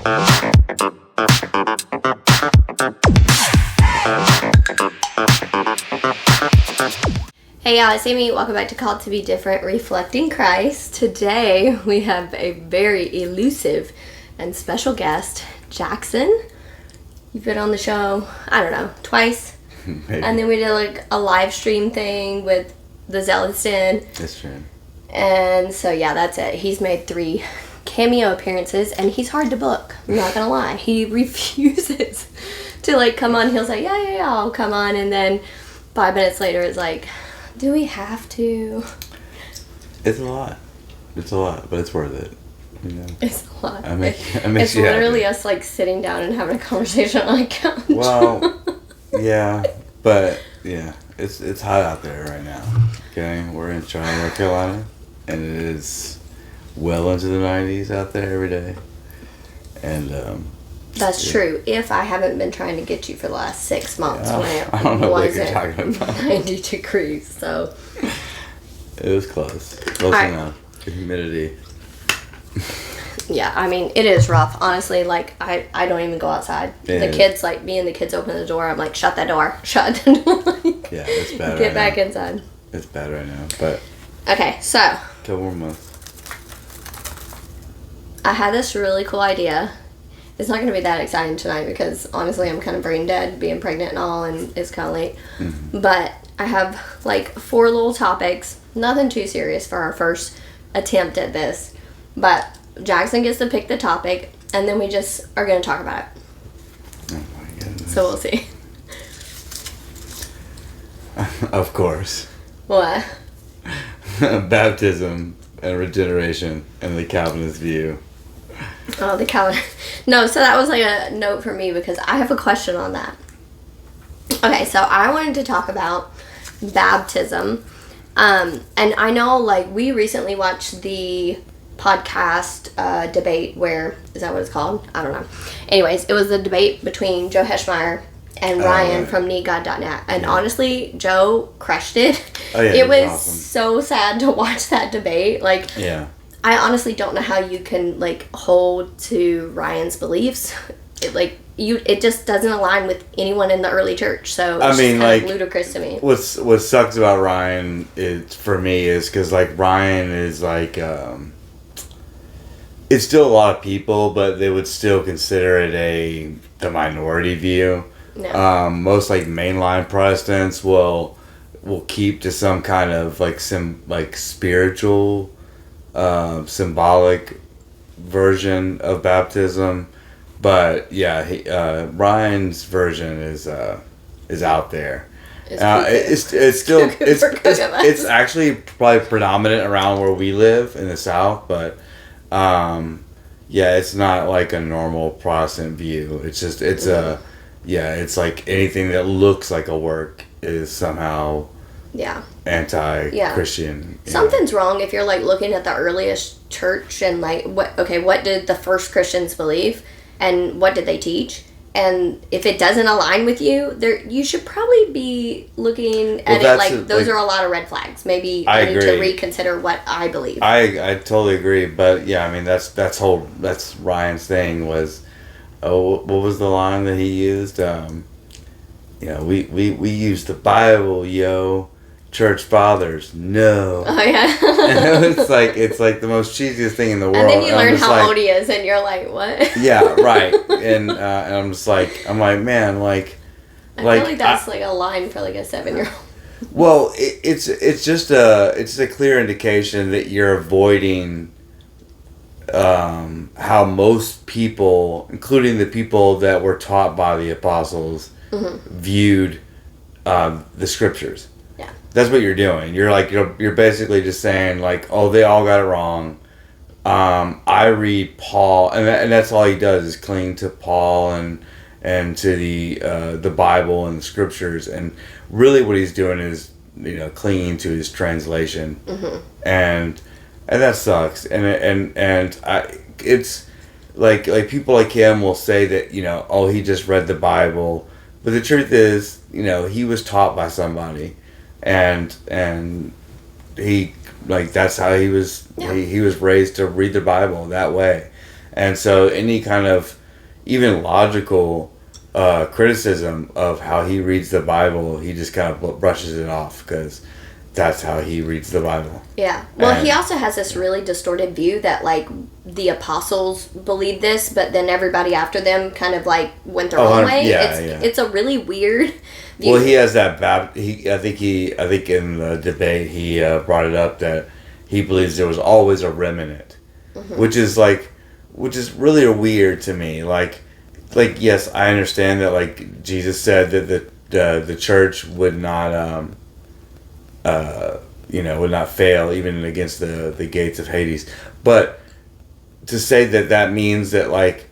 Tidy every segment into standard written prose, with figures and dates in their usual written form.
Hey y'all, it's Amy. Welcome back to Called to Be Different, Reflecting Christ. Today we have a very elusive and special guest, Jackson. You've been on the show, I don't know, twice. Maybe. And then we did like a live stream thing with the Zealous Den. That's true. And so yeah, that's it. He's made 3 cameo appearances and he's hard to book. I'm not gonna lie. He refuses to like come on. He'll say, yeah, I'll come on. And then 5 minutes later it's like, do we have to? It's a lot, but it's worth it. You know? It's a lot. It's literally us like sitting down and having a conversation on a couch. Well, yeah, but yeah, it's hot out there right now. Okay, we're in Charlotte, North Carolina, and it is well into the 90s out there every day. And that's true. If I haven't been trying to get you for the last 6 months when I don't know what you're it talking about. 90 degrees, so. It was close right. enough. The humidity. Yeah, I mean, it is rough. Honestly, like, I don't even go outside. The kids, like, me and the kids open the door. I'm like, shut that door. Shut the door. Yeah, it's bad Get back inside. It's bad right now, but. Okay, so. Couple more months. I had this really cool idea. It's not going to be that exciting tonight because, honestly, I'm kind of brain dead being pregnant and all, and it's kind of late. Mm-hmm. But I have, like, 4 little topics. Nothing too serious for our first attempt at this. But Jackson gets to pick the topic, and then we just are going to talk about it. Oh, my goodness. So we'll see. Of course. What? Baptism and regeneration and the Calvinist view. Oh, the Calvin. No, so that was like a note for me because I have a question on that. Okay, so I wanted to talk about baptism. And I know, like, we recently watched the podcast debate where, is that what it's called? I don't know. Anyways, it was a debate between Joe Heschmeyer and Ryan from NeedGod.net. And honestly, Joe crushed it. Oh, yeah, it was awesome. So sad to watch that debate. Like, yeah. I honestly don't know how you can, like, hold to Ryan's beliefs. It just doesn't align with anyone in the early church. So it's kind of ludicrous to me. What sucks about Ryan for me is because, like, Ryan is like it's still a lot of people, but they would still consider it the minority view. No. Most like mainline Protestants will keep to some kind of like spiritual. Symbolic version of baptism, but yeah, Ryan's version is out there. It's actually probably predominant around where we live in the South, but yeah, it's not like a normal Protestant view. It's just it's like anything that looks like a work is somehow. Yeah. Anti-Christian. Yeah. Something's wrong if you're like looking at the earliest church and like what did the first Christians believe and what did they teach? And if it doesn't align with you, you should probably be looking at it like those are a lot of red flags. Maybe I need to reconsider what I believe. I totally agree, but yeah, I mean that's Ryan's thing was what was the line that he used? We use the Bible, yo. Church fathers, no. Oh yeah. And it's like the most cheesiest thing in the world. And then you learn how old he is, and you're like, what? Yeah, right. And I'm like, man, like. I feel like that's like a line for like a 7-year-old. Well, it's just a clear indication that you're avoiding how most people, including the people that were taught by the apostles, viewed the scriptures. That's what you're doing. You're like you're basically just saying like, oh, they all got it wrong. I read Paul, and that's all he does is cling to Paul and to the Bible and the scriptures. And really, what he's doing is clinging to his translation, and that sucks. And it's like people like him will say that oh, he just read the Bible, but the truth is he was taught by somebody. And he that's how he was. Yeah. He was raised to read the Bible that way, And so any kind of even logical criticism of how he reads the Bible, he just kind of brushes it off because that's how he reads the Bible. Yeah. Well, he also has this really distorted view that, like, the apostles believed this, but then everybody after them kind of, like, went their own way. It's a really weird view. Well, he has that I think in the debate he brought it up that he believes there was always a remnant, which is really weird to me. Like yes, I understand that, like, Jesus said that the church would not would not fail even against the gates of Hades. But to say that means that, like,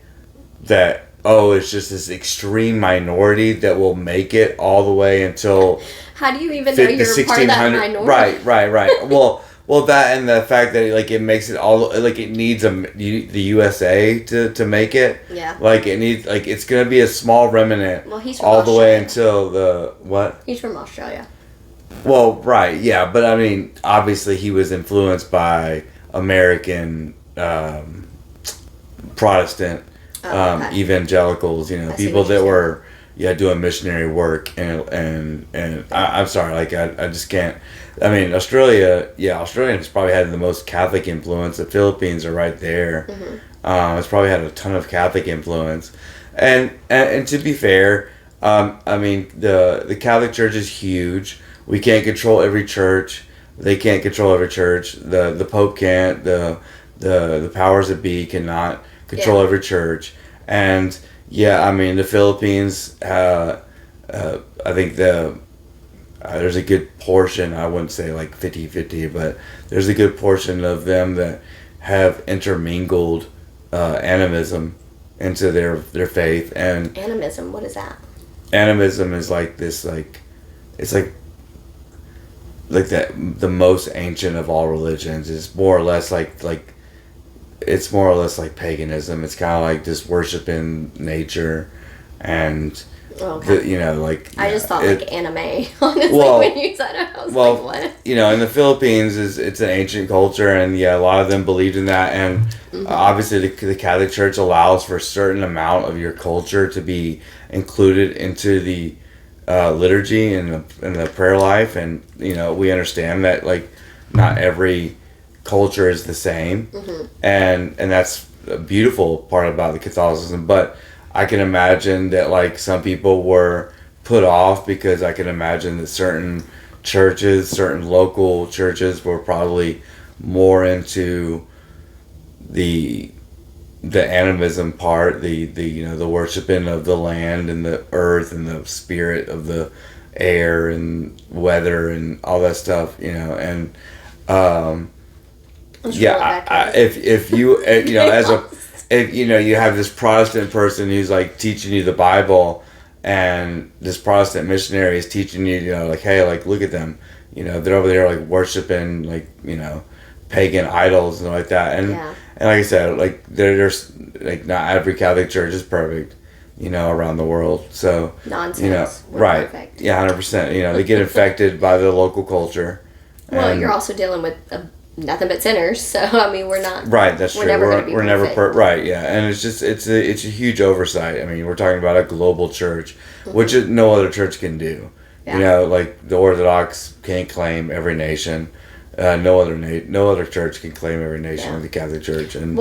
that, it's just this extreme minority that will make it all the way until... How do you even know you're part of that minority? Right. Well, that and the fact that, like, it makes it all... Like, it needs the USA to make it. Yeah. Like, it needs... Like, it's going to be a small remnant all the way until the... What? He's from Australia. Well, right, yeah, but I mean, obviously he was influenced by American Protestant evangelicals, people that were doing missionary work, and I'm sorry, like I just can't. I mean, Australia's probably had the most Catholic influence. The Philippines are right there. It's probably had a ton of Catholic influence, and to be fair, I mean the Catholic Church is huge. We can't control every church. They can't control every church. The Pope can't. The powers that be cannot control every church. And I mean the Philippines. I think there's a good portion. I wouldn't say like 50-50, but there's a good portion of them that have intermingled animism into their faith. And animism, what is that? Animism is like this, like it's like the most ancient of all religions. Is more or less like it's more or less like paganism. It's kind of like just worshiping nature, and I just thought like anime. Honestly, when you said it, I was like, what? In the Philippines, it's an ancient culture, and a lot of them believed in that, and obviously the Catholic Church allows for a certain amount of your culture to be included into the liturgy and the prayer life, and we understand that, like, not every culture is the same, and that's a beautiful part about the Catholicism. But I can imagine that, like, some people were put off because I can imagine that certain local churches were probably more into the animism part, the worshiping of the land and the earth and the spirit of the air and weather and all that stuff, and if you if you have this Protestant person who's like teaching you the Bible, and this Protestant missionary is teaching you, like, hey, like, look at them, they're over there like worshiping, like, pagan idols and like that, and like I said, like, there's like not every Catholic church is perfect, around the world. So nonsense. Right? Perfect. Yeah, 100%. They get infected by the local culture. Well, you're also dealing with nothing but sinners, so I mean, we're not. Right, that's true. We're never right. Yeah, and it's just it's a huge oversight. I mean, we're talking about a global church, which no other church can do. Yeah. Like the Orthodox can't claim every nation. No other church can claim every nation of the Catholic Church, and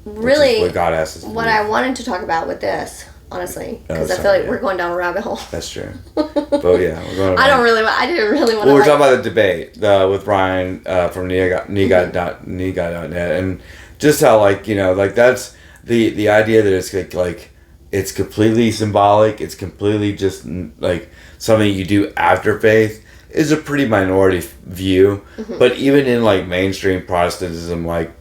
really, what God asks us to do. I wanted to talk about with this, honestly, because I feel like we're going down a rabbit hole. That's true. But yeah, we're going. I didn't really want to. Well, we're talking about the debate with Ryan from Niga.net, and just how, like, like, that's the idea that it's like it's completely symbolic. It's completely just like something you do after faith is a pretty minority view. But even in, like, mainstream Protestantism, like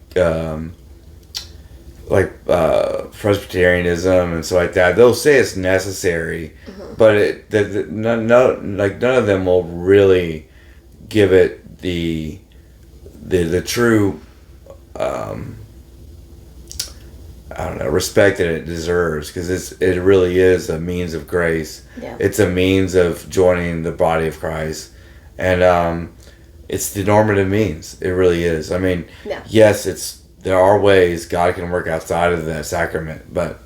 Presbyterianism and stuff like that, they'll say it's necessary, but none of them will really give it the true I don't know, respect that it deserves, because it really is a means of grace. It's a means of joining the body of Christ, and it's the normative means. It really is. I mean, yes, it's there are ways God can work outside of that sacrament, but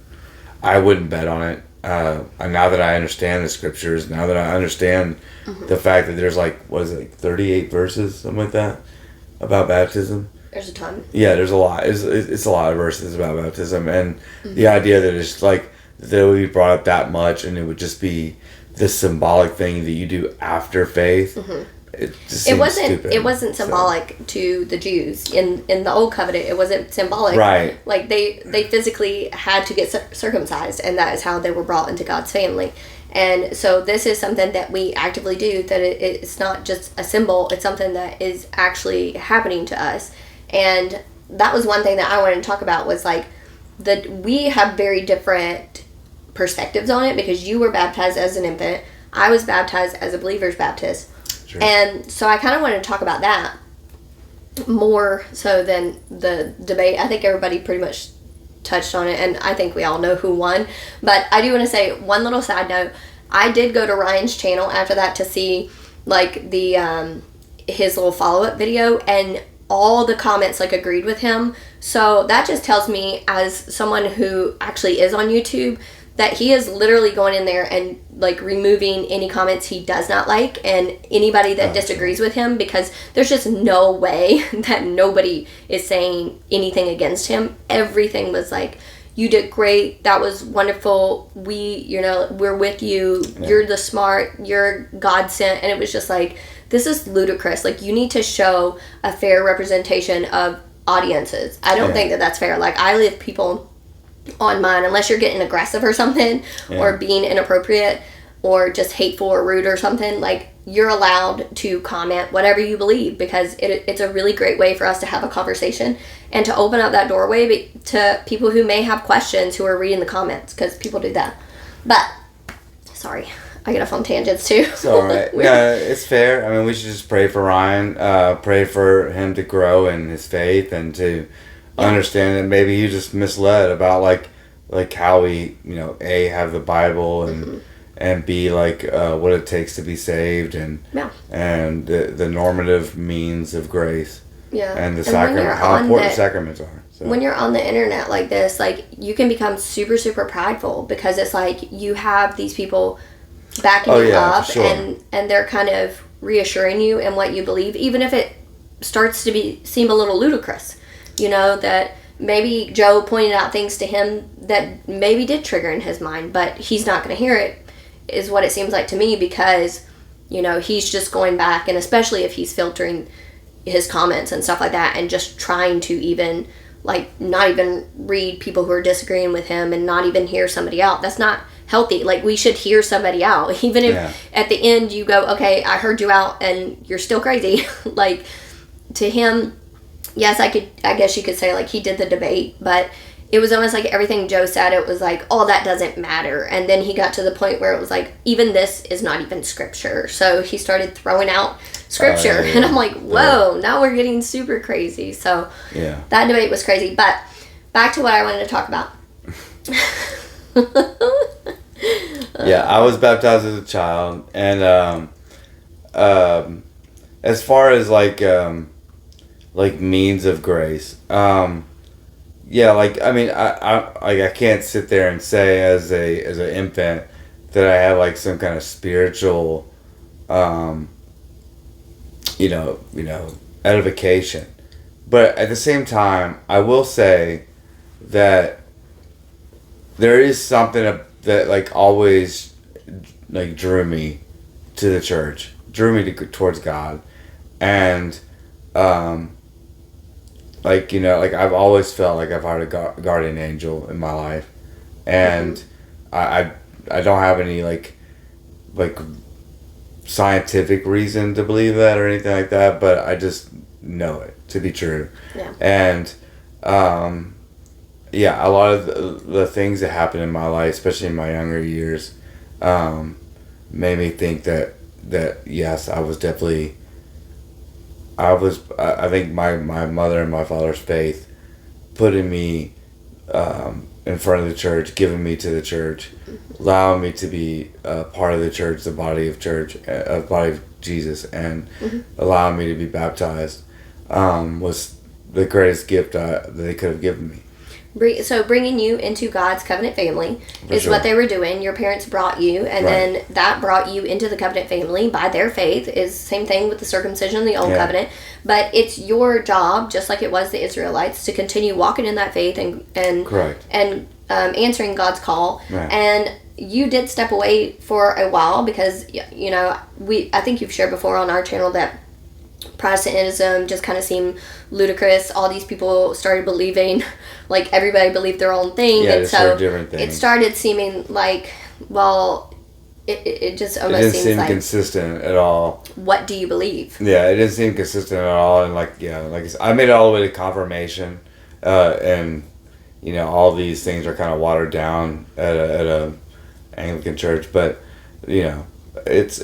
I wouldn't bet on it. Now that I understand the scriptures, now that I understand the fact that there's like, what is it, like 38 verses, something like that, about baptism. There's a ton. Yeah, there's a lot. It's a lot of verses about baptism, and the idea that it's like that it would be brought up that much, and it would just be this symbolic thing that you do after faith. It just seems stupid. It wasn't symbolic to the Jews in the old covenant. It wasn't symbolic. Right. Like they physically had to get circumcised, and that is how they were brought into God's family. And so this is something that we actively do. That it's not just a symbol. It's something that is actually happening to us. And that was one thing that I wanted to talk about, was like that we have very different perspectives on it, because you were baptized as an infant. I was baptized as a believer's Baptist. Sure. And so I kind of wanted to talk about that more so than the debate. I think everybody pretty much touched on it, and I think we all know who won. But I do want to say one little side note. I did go to Ryan's channel after that to see like the his little follow-up video, and all the comments like agreed with him. So that just tells me, as someone who actually is on YouTube, that he is literally going in there and like removing any comments he does not like, and anybody that disagrees with him, because there's just no way that nobody is saying anything against him. Everything was like, you did great, that was wonderful, we're with you, you're the smart, you're God sent. And it was just like, this is ludicrous. Like, you need to show a fair representation of audiences. I don't think that that's fair. Like, I leave people on mine, unless you're getting aggressive or something, or being inappropriate, or just hateful or rude or something. Like, you're allowed to comment whatever you believe, because it's a really great way for us to have a conversation and to open up that doorway to people who may have questions who are reading the comments, because people do that. But, sorry, I get off on tangents too. It's all right. Yeah, it's fair. I mean, we should just pray for Ryan, pray for him to grow in his faith, and to understand that maybe he just misled about like how we A, have the Bible, and B, like what it takes to be saved, and the normative means of grace, and the sacrament, how important sacraments are. So. When you're on the internet like this, like, you can become super, super prideful, because it's like you have these people backing you up, sure. and they're kind of reassuring you in what you believe, even if it starts to seem a little ludicrous. That maybe Joe pointed out things to him that maybe did trigger in his mind, but he's not going to hear it, is what it seems like to me, because, he's just going back, and especially if he's filtering his comments and stuff like that, and just trying to even, like, not even read people who are disagreeing with him, and not even hear somebody out. That's not healthy. Like, we should hear somebody out, even if at the end you go, okay, I heard you out, and you're still crazy. Like, to him, yes, I guess you could say, like, he did the debate, but it was almost like everything Joe said, it was like, oh, that doesn't matter. And then he got to the point where it was like, even this is not even scripture. So he started throwing out scripture. And I'm like, whoa, now we're getting super crazy. So that debate was crazy. But back to what I wanted to talk about. I was baptized as a child. And as far as like means of grace, I can't sit there and say as an infant that I have like some kind of spiritual edification, but at the same time I will say that there is something that like always like drew me to the church, towards God, and I've always felt like I've had a guardian angel in my life, and I don't have any like scientific reason to believe that or anything like that, but I just know it to be true. And a lot of the things that happened in my life, especially in my younger years, made me think that yes, I think my mother and my father's faith putting me in front of the church, giving me to the church, allowing me to be part of the church, the body of Jesus, and allowing me to be baptized was the greatest gift that they could have given me. So bringing you into God's covenant family is sure. what they were doing. Your parents brought you, and then that brought you into the covenant family by their faith. Is same thing with the circumcision in the old covenant. But it's your job, just like it was the Israelites, to continue walking in that faith and Correct. and answering God's call. Right. And you did step away for a while because I think you've shared before on our channel that Protestantism just kind of seemed ludicrous. All these people started believing, like everybody believed their own thing, and so it started seeming like, well, it just almost seems like consistent at all. What do you believe? Yeah, it didn't seem consistent at all, and like I made it all the way to confirmation, and all these things are kind of watered down at a Anglican church, but it's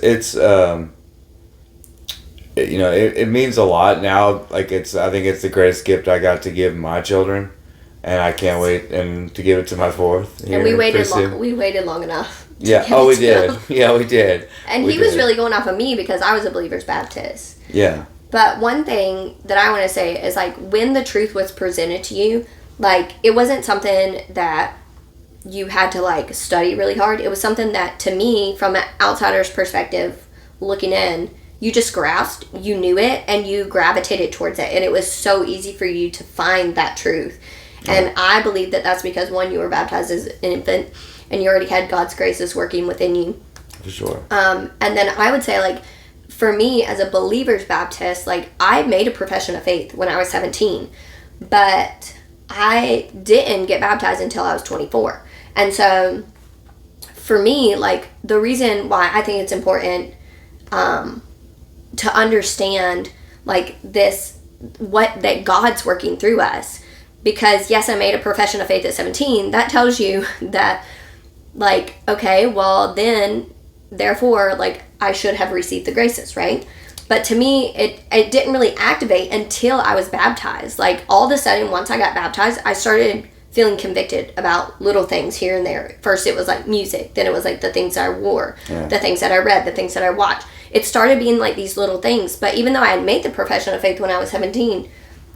it means a lot now. Like I think it's the greatest gift I got to give my children, and I can't wait to give it to my fourth. And we waited long enough. Yeah. Oh, we did. Yeah, we did. And he was really going off of me because I was a believer's Baptist. Yeah. But one thing that I want to say is like when the truth was presented to you, like it wasn't something that you had to like study really hard. It was something that to me, from an outsider's perspective, looking in, you just grasped, you knew it, and you gravitated towards it. And it was so easy for you to find that truth. And I believe that that's because, one, you were baptized as an infant, and you already had God's graces working within you. For sure. And then I would say, like, for me, as a believer's Baptist, like, I made a profession of faith when I was 17. But I didn't get baptized until I was 24. And so, for me, like, the reason why I think it's important to understand like that God's working through us, because yes, I made a profession of faith at 17. That tells you that like, okay, well then therefore like I should have received the graces, right? But to me it didn't really activate until I was baptized. Like all of a sudden once I got baptized, I started feeling convicted about little things here and there. First it was like music, then it was like the things I wore, the things that I read, the things that I watched. It started being like these little things. But even though I had made the profession of faith when I was 17,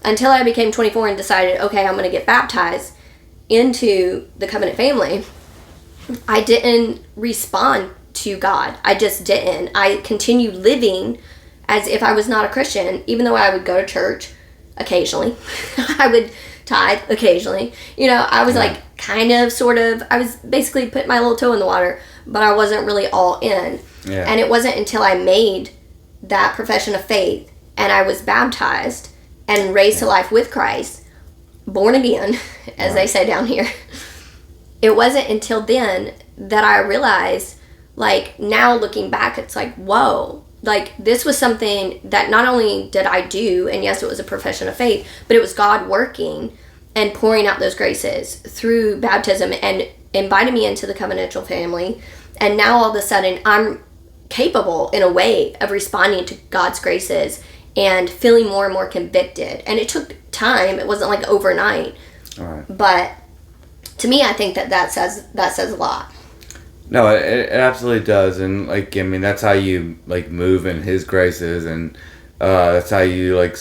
until I became 24 and decided, okay, I'm going to get baptized into the covenant family, I didn't respond to God. I just didn't. I continued living as if I was not a Christian, even though I would go to church occasionally. I would tithe occasionally. I was like kind of, sort of, I was basically putting my little toe in the water, but I wasn't really all in. Yeah. And it wasn't until I made that profession of faith and I was baptized and raised to life with Christ, born again, as they say down here. It wasn't until then that I realized, like, now looking back, it's like, whoa, like, this was something that not only did I do, and yes, it was a profession of faith, but it was God working and pouring out those graces through baptism and inviting me into the covenantal family. And now all of a sudden, I'm capable in a way of responding to God's graces and feeling more and more convicted. And it took time. It wasn't like overnight. All right. But to me, I think that says a lot. No, it absolutely does. And like, I mean, that's how you like move in His graces, and that's how you like,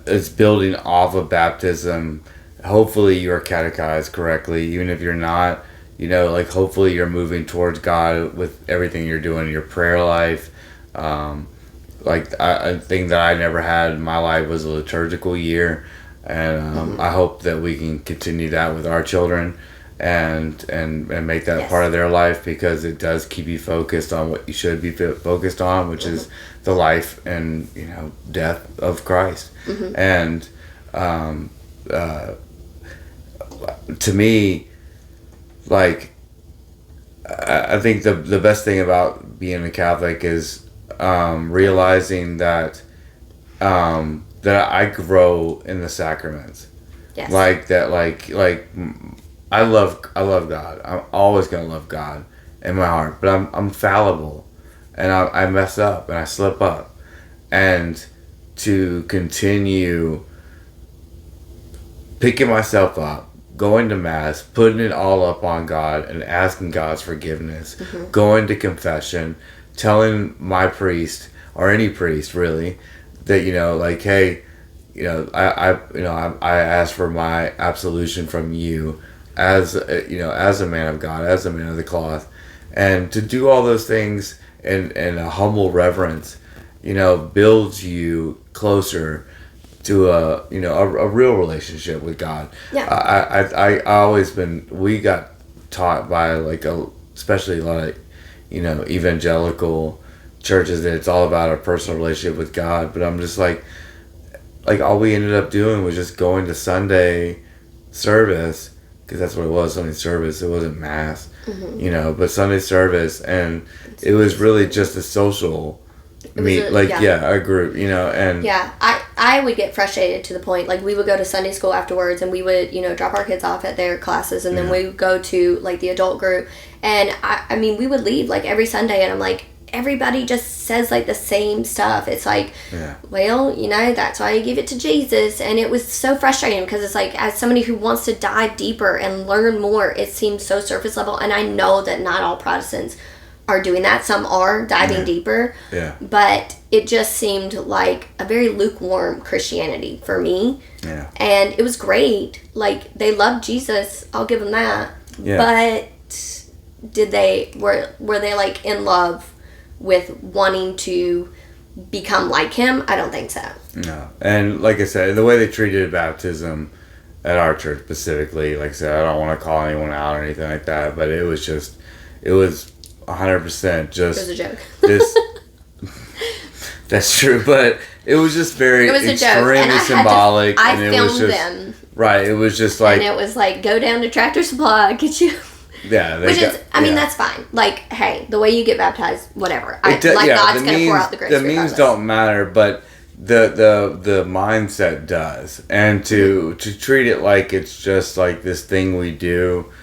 it's building off of baptism. Hopefully you're catechized correctly, even if you're not. Like hopefully you're moving towards God with everything you're doing in your prayer life. Like a thing that I never had in my life was a liturgical year, and I hope that we can continue that with our children, and make that part of their life, because it does keep you focused on what you should be focused on, which is the life and death of Christ. And to me, like, I think the best thing about being a Catholic is realizing that I grow in the sacraments. Yes. Like that, like I love God. I'm always gonna love God in my heart, but I'm fallible, and I mess up and I slip up, and to continue picking myself up, going to Mass, putting it all up on God and asking God's forgiveness, going to confession, telling my priest, or any priest really, that, like, hey, I ask for my absolution from you as as a man of God, as a man of the cloth, and to do all those things in a humble reverence, builds you closer to a real relationship with God. Yeah. I always we got taught by especially a lot of evangelical churches that it's all about a personal relationship with God, but I'm just like all we ended up doing was just going to Sunday service, because that's what it was, Sunday service. It wasn't mass, but Sunday service, and it was really just a social meet, a group, and I would get frustrated to the point, we would go to Sunday school afterwards, and we would drop our kids off at their classes, and then we would go to the adult group, and I mean we would leave every Sunday, and I'm like, everybody just says the same stuff. It's well, that's why you give it to Jesus. And it was so frustrating, because it's as somebody who wants to dive deeper and learn more, it seems so surface level. And I know that not all Protestants are doing that. Some are diving deeper. Yeah. But it just seemed like a very lukewarm Christianity for me. Yeah. And it was great. They loved Jesus. I'll give them that. Yeah. But were they in love with wanting to become like him? I don't think so. No. And like I said, the way they treated baptism at our church specifically, like I said, I don't want to call anyone out or anything like that, but it was 100% just... It was a joke. That's true, but it was just very extremely symbolic. I filmed them. Right, it was just and it was go down to Tractor Supply, get you... Yeah, I mean, that's fine. Hey, the way you get baptized, whatever. God's going to pour out the grace. The means don't matter, but the mindset does. And to treat it like it's just this thing we do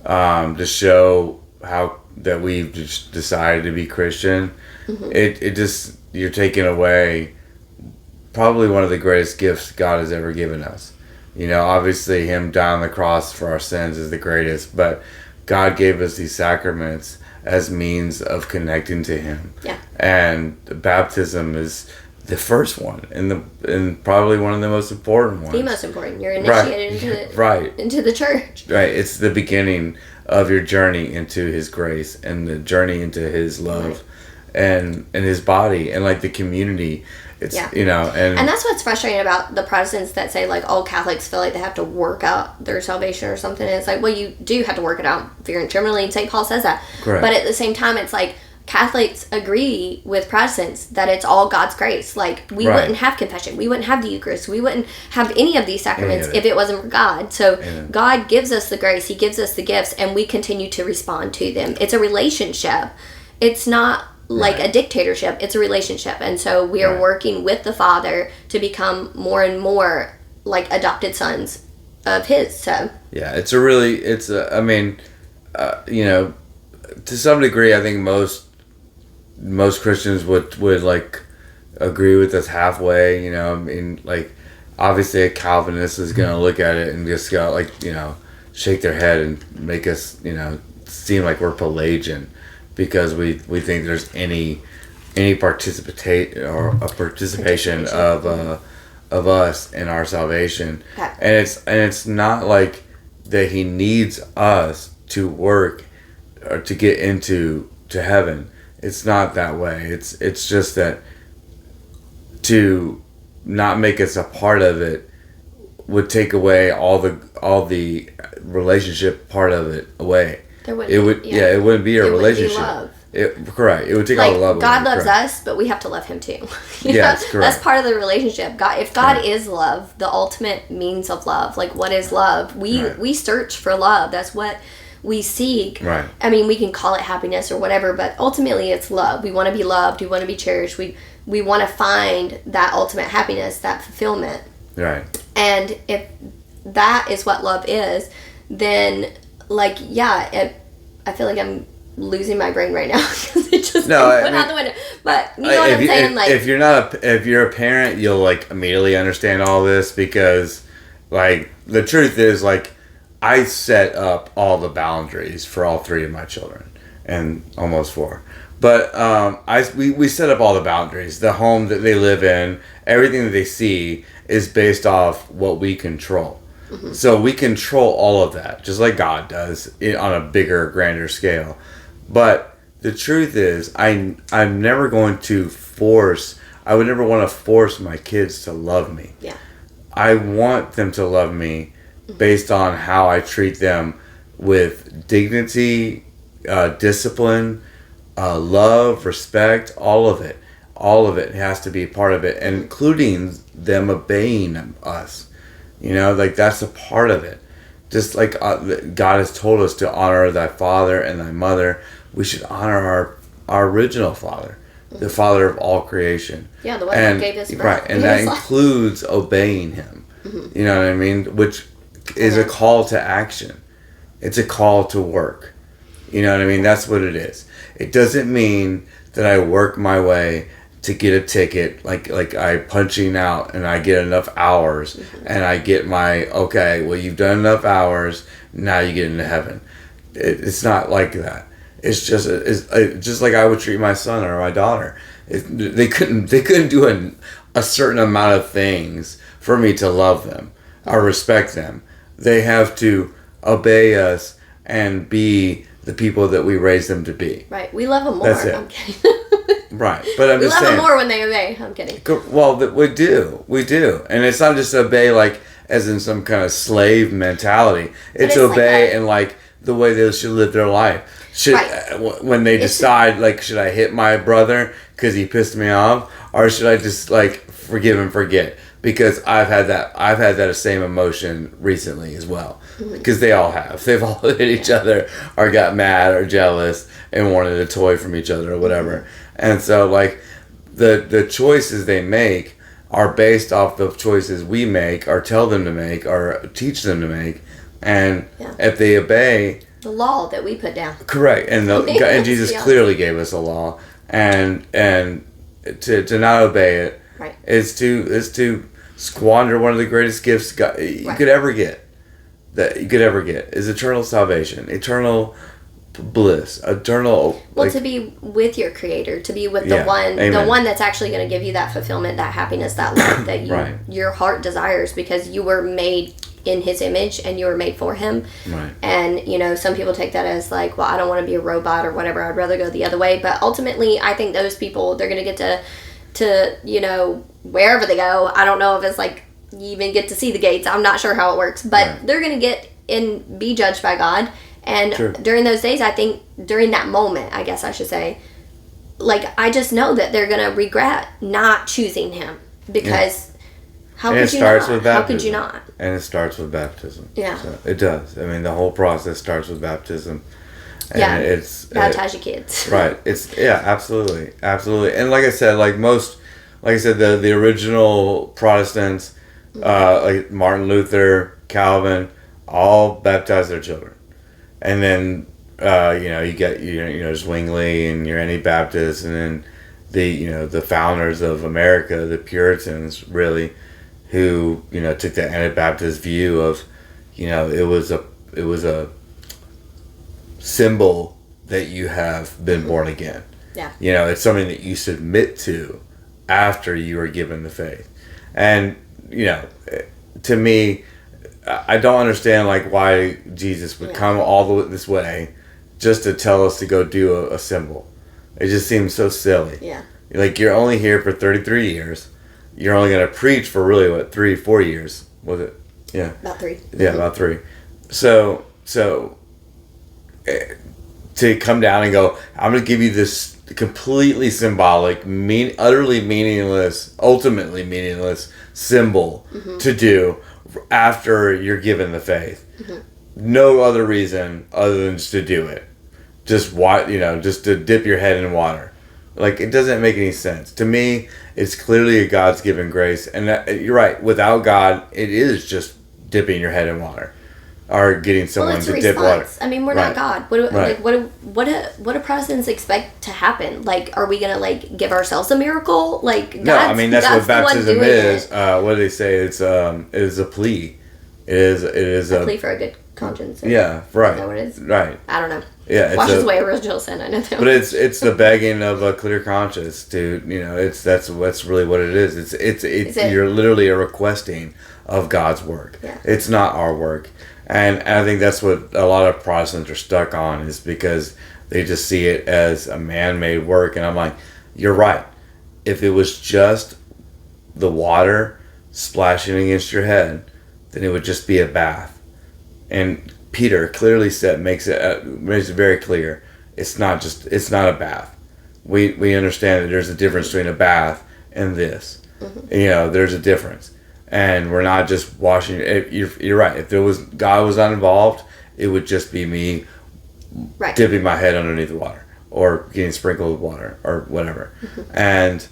to show how that we've just decided to be Christian, it just, you're taking away probably one of the greatest gifts God has ever given us. Obviously Him dying on the cross for our sins is the greatest, but God gave us these sacraments as means of connecting to Him. Yeah. And baptism is the first one, and probably one of the most important ones. The most important. You're initiated into the church. Right. It's the beginning of your journey into His grace, and the journey into His love, and His body, and the community. It's, and that's what's frustrating about the Protestants that say all Catholics feel like they have to work out their salvation or something. And it's well, you do have to work it out very internally, and St. Paul says that. Correct. But at the same time, it's Catholics agree with Protestants that it's all God's grace. We wouldn't have confession, we wouldn't have the Eucharist, we wouldn't have any of these sacraments if it wasn't for God. So God gives us the grace, He gives us the gifts, and we continue to respond to them. It's a relationship. It's not a dictatorship. It's a relationship, and so we are working with the Father to become more and more adopted sons of His. So it's I mean, to some degree, I think most Christians would agree with us halfway. I mean, obviously a Calvinist is gonna look at it and just go shake their head and make us seem like we're Pelagian, because we think there's any participation of us in our salvation. Okay. And it's not that He needs us to work or to get into heaven. It's not that way. It's just that to not make us a part of it would take away all the relationship part of it away. It wouldn't be a relationship. Correct. It would take all the love away. God loves us, but we have to love Him too. Yes, correct. That's part of the relationship. If God is love, the ultimate means of love, what is love? We search for love. That's what we seek. Right. I mean, we can call it happiness or whatever, but ultimately it's love. We want to be loved. We want to be cherished. We want to find that ultimate happiness, that fulfillment. Right. And if that is what love is, then I feel like I'm losing my brain right now because it just went out the window. But you know what I'm saying? If you're a parent, you'll immediately understand all this, because the truth is I set up all the boundaries for all three of my children. and almost 4. But we set up all the boundaries. The home that they live in, everything that they see is based off what we control. So we control all of that, just like God does on a bigger, grander scale. But the truth is, I'm never going to I would never want to force my kids to love me. Yeah. I want them to love me based on how I treat them with dignity, discipline, love, respect, all of it. All of it has to be part of it, including them obeying us. Like that's a part of it. Just like God has told us to honor thy father and thy mother, we should honor our original father, the father of all creation. Yeah, the one that gave us birth. Right, and that includes obeying him. You know what I mean? Which is a call to action. It's a call to work. You know what I mean? That's what it is. It doesn't mean that I work my way to get a ticket, like I punching out and I get enough hours and I get you've done enough hours, now you get into heaven. It's not like that. It's just like I would treat my son or my daughter. They couldn't do a certain amount of things for me to love them or respect them. They have to obey us and be the people that we raise them to be. Right. We love them more. That's it. I'm kidding. Right. But I'm just saying. We love them more when they obey. I'm kidding. Well, we do. And it's not just obey like as in some kind of slave mentality. It's obey like and like the way they should live their life. When they decide, like, should I hit my brother because he pissed me off? Or should I just, like, forgive and forget? Because I've had that same emotion recently as well. Because they all have. They've all hit each other or got mad or jealous and wanted a toy from each other or whatever. And so, like, the choices they make are based off the choices we make or tell them to make or teach them to make. And if they obey... the law that we put down. Correct. And Jesus clearly gave us a law. And to not obey it is to squander one of the greatest gifts you could ever get. Is eternal salvation, eternal bliss, eternal... to be with your Creator, to be with the one that's actually going to give you that fulfillment, that happiness, that love that your heart desires, because you were made in His image and you were made for Him. Right. And some people take that as like, well, I don't want to be a robot or whatever, I'd rather go the other way. But ultimately I think those people, they're going to get to wherever they go. I don't know if it's like you even get to see the gates. I'm not sure how it works, but they're going to get and be judged by God. And during those days, I think during that moment, I guess I should say, like, I just know that they're going to regret not choosing Him, because how could you not? How could you not? And it starts with baptism. Yeah. So it does. I mean, the whole process starts with baptism. And baptize your kids. Right. Absolutely. Absolutely. And like I said, the original Protestants, like Martin Luther, Calvin, all baptized their children. And then, you get, Zwingli and your Anabaptists, and then the founders of America, the Puritans, really, who, took the Anabaptist view of, it was a symbol that you have been born again. Yeah. It's something that you submit to after you are given the faith. And, to me, I don't understand, like, why Jesus would come all the way this way just to tell us to go do a symbol. It just seems so silly. Yeah. Like, you're only here for 33 years. You're only going to preach for really, 3-4 years? Was it? Yeah. About 3. Yeah, about 3. So to come down and go, I'm going to give you this completely symbolic, utterly meaningless, ultimately meaningless symbol to do after you're given the faith. No other reason other than just to do it. Just to dip your head in water. Like, it doesn't make any sense. To me, it's clearly a God's given grace. And you're right, without God, it is just dipping your head in water. Or getting someone to dip water. I mean, we're not God. What do Protestants expect to happen? Like, are we gonna give ourselves a miracle? Like, no, I mean that's what baptism is. What do they say? It's a plea. It is a plea for a good conscience. Yeah, right. Is that what it is? Right. I don't know. Yeah, washes away original sin. I know that. But it's the begging of a clear conscience, dude. That's really what it is. It's you're literally a requesting of God's work. Yeah. It's not our work, and I think that's what a lot of Protestants are stuck on, is because they just see it as a man-made work. And I'm like, you're right. If it was just the water splashing against your head, then it would just be a bath. And Peter clearly makes it very clear. It's not a bath. We understand that there's a difference between a bath and this. Mm-hmm. There's a difference, and we're not just washing. You're right. If God was not involved, it would just be me dipping my head underneath the water or getting sprinkled with water or whatever. Mm-hmm. And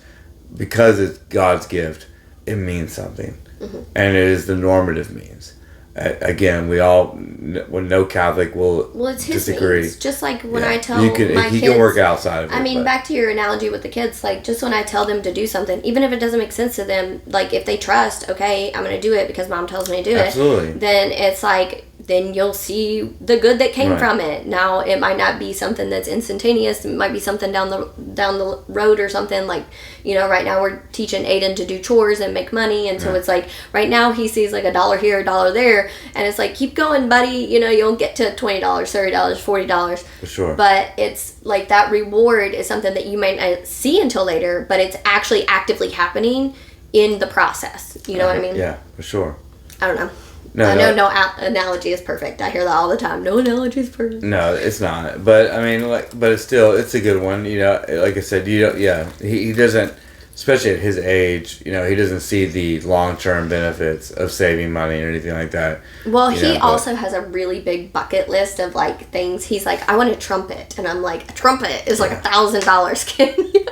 because it's God's gift, it means something, and it is the normative means. Again, no Catholic will it's his disagree. Means. Just like when I tell my kids, he can work outside of it. I mean, back to your analogy with the kids, like just when I tell them to do something, even if it doesn't make sense to them, like if they trust, okay, I'm going to do it because mom tells me to do Absolutely. it. Then it's like, then you'll see the good that came from it. Now, it might not be something that's instantaneous. It might be something down the road or something. Like, right now we're teaching Aiden to do chores and make money. And so it's like, right now he sees like $1 here, $1 there. And it's like, keep going, buddy. You'll get to $20, $30, $40. For sure. But it's like that reward is something that you might not see until later, but it's actually actively happening in the process. You know what I mean? Yeah, for sure. I don't know. I know no analogy is perfect. I hear that all the time. No analogy is perfect. No, it's not. But I mean, but it's a good one. Like I said, he doesn't, especially at his age, he doesn't see the long-term benefits of saving money or anything like that. Well, he also has a really big bucket list of like things. He's like, I want a trumpet, and I'm like, a trumpet is like $1,000.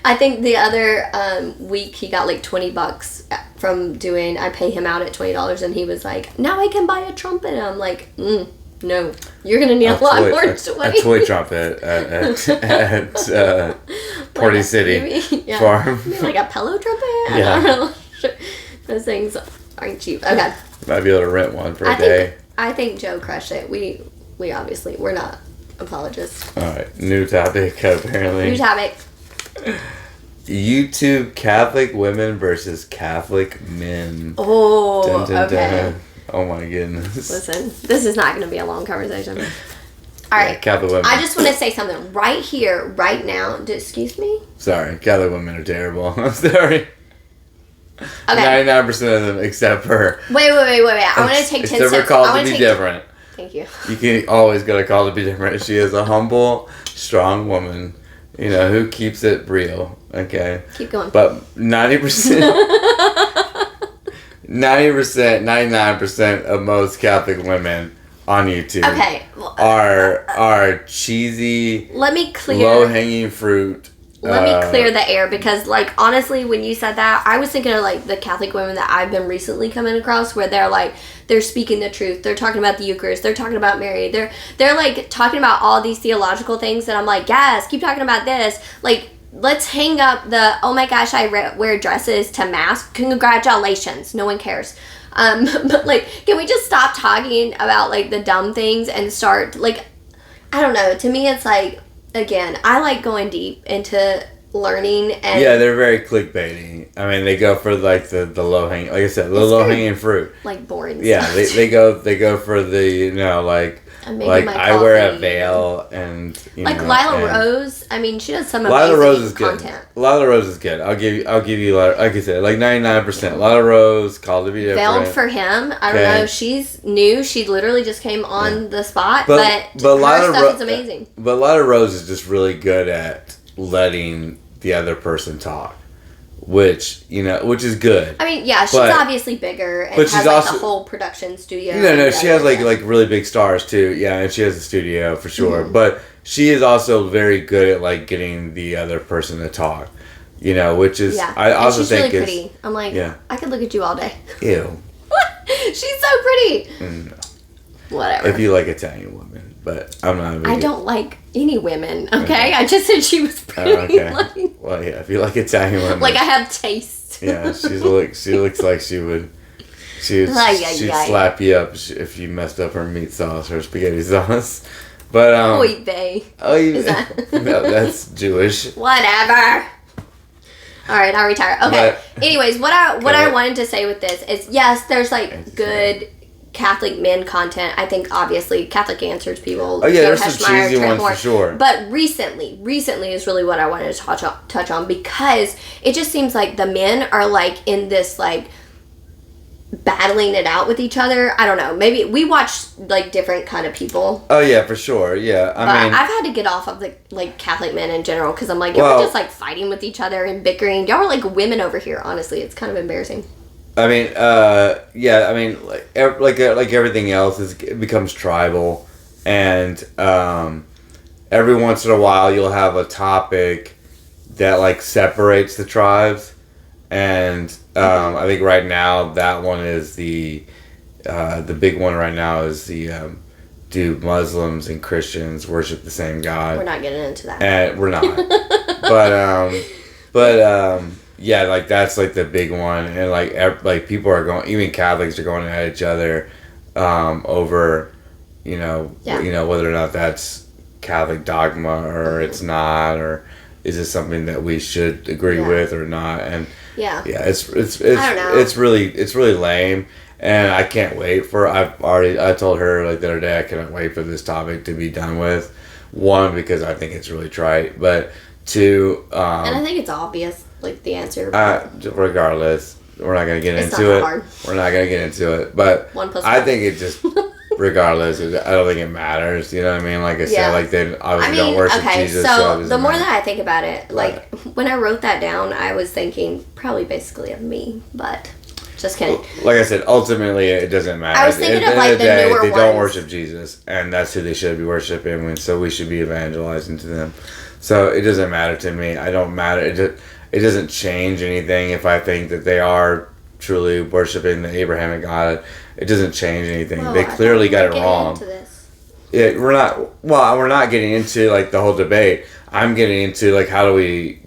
I think the other week he got like $20 from doing. I pay him out at $20, and he was like, now I can buy a trumpet. And I'm like, no, you're gonna need a lot more a toy trumpet at Party City Farm. Like a pillow trumpet? Yeah. I don't know. Those things aren't cheap. Okay. Might be able to rent one for a day. I think Joe crushed it. We obviously, we're not apologists. All right. New topic, apparently. New topic. YouTube Catholic women versus Catholic men. Oh, dun, dun, okay. Dun. Oh my goodness. Listen, this is not going to be a long conversation. All right. Catholic women. I just want to say something right here, right now. Excuse me? Sorry. Catholic women are terrible. I'm sorry. Okay. 99% of them except for... Wait. I want to take 10 seconds. They're called to be different. Thank you. You can always get a call to be different. She is a humble, strong woman, who keeps it real. Okay? Keep going. But 90%... 99% of most Catholic women on YouTube are cheesy, low-hanging fruit. Let me clear the air, because, like, honestly, when you said that, I was thinking of, like, the Catholic women that I've been recently coming across, where they're, like, they're speaking the truth. They're talking about the Eucharist. They're talking about Mary. They're like, talking about all these theological things that I'm like, yes, keep talking about this. Like, let's hang up the, oh my gosh, I wear dresses to mass. Congratulations. No one cares. But, like, can we just stop talking about, like, the dumb things and start, like, I don't know. To me, it's like, again, I like going deep into learning. And yeah, they're very clickbaity. I mean, they go for, like, the low-hanging, like I said, the low-hanging fruit. Like, boring yeah, stuff. they go for the, like I wear a veil and like Lila Rose. I mean, she does some Lila amazing Rose is content. Good. Lila Rose is good. I'll give you like I said, like 99%. Lila Rose, called to be different. Veiled for him. I don't know. She's new. She literally just came on the spot, but her stuff is amazing. But Lila Rose is just really good at letting the other person talk. Which is good. I mean, yeah, she's obviously bigger and has also, the whole production studio. No, she has like really big stars too. Yeah, and she has a studio for sure. Mm-hmm. But she is also very good at like getting the other person to talk. Which is I also she's think really pretty. I'm like, I could look at you all day. Ew. She's so pretty. No. Whatever. If you like Italian women, but I'm not. I don't like any women. Okay, I just said she was pretty. Okay. Well, yeah. If you like Italian women, like I have taste. Yeah, she looks like she would. She'd slap you up if you messed up her meat sauce or spaghetti sauce. But Oy vey. Is that? No, that's Jewish. Whatever. All right, I'll retire. Okay. But, anyways, what I wanted to say with this is, yes, there's like good Catholic men content. I think obviously Catholic Answers people. Oh yeah, there's some cheesy ones for sure. But recently is really what I wanted to touch on, because it just seems like the men are like in this like battling it out with each other. I don't know. Maybe we watch like different kind of people. Oh yeah, for sure. Yeah, I mean, I've had to get off of the like Catholic men in general, because I'm like, y'all are just like fighting with each other and bickering. Y'all are like women over here. Honestly, it's kind of embarrassing. I mean, yeah. I mean, like everything else, it becomes tribal, and every once in a while you'll have a topic that like separates the tribes, and I think right now that one is the big one right now is the do Muslims and Christians worship the same God? We're not getting into that. And we're not, but yeah, like that's like the big one, and like people are going, even Catholics are going at each other over, you know, whether or not that's Catholic dogma or it's not, or is it something that we should agree with or not? And it's I don't know. It's really lame, and I can't wait for. I told her like the other day I couldn't wait for this topic to be done with. One, because I think it's really trite, but two, and I think it's obvious. Like the answer. Regardless, we're not gonna get into it. Hard. We're not gonna get into it. But I think it just, regardless, I don't think it matters. You know what I mean? Like I said, like they obviously don't worship Jesus. So the more that I think about it, like when I wrote that down, I was thinking probably basically of me, but just kidding. Like I said, ultimately it doesn't matter. I was thinking of like the newer ones. They don't worship Jesus, and that's who they should be worshiping, and so we should be evangelizing to them. So it doesn't matter to me. I don't matter. It doesn't change anything if I think that they are truly worshiping the Abrahamic God. It doesn't change anything. They clearly got it wrong. Yeah, we're not getting into like the whole debate. I'm getting into like how do we,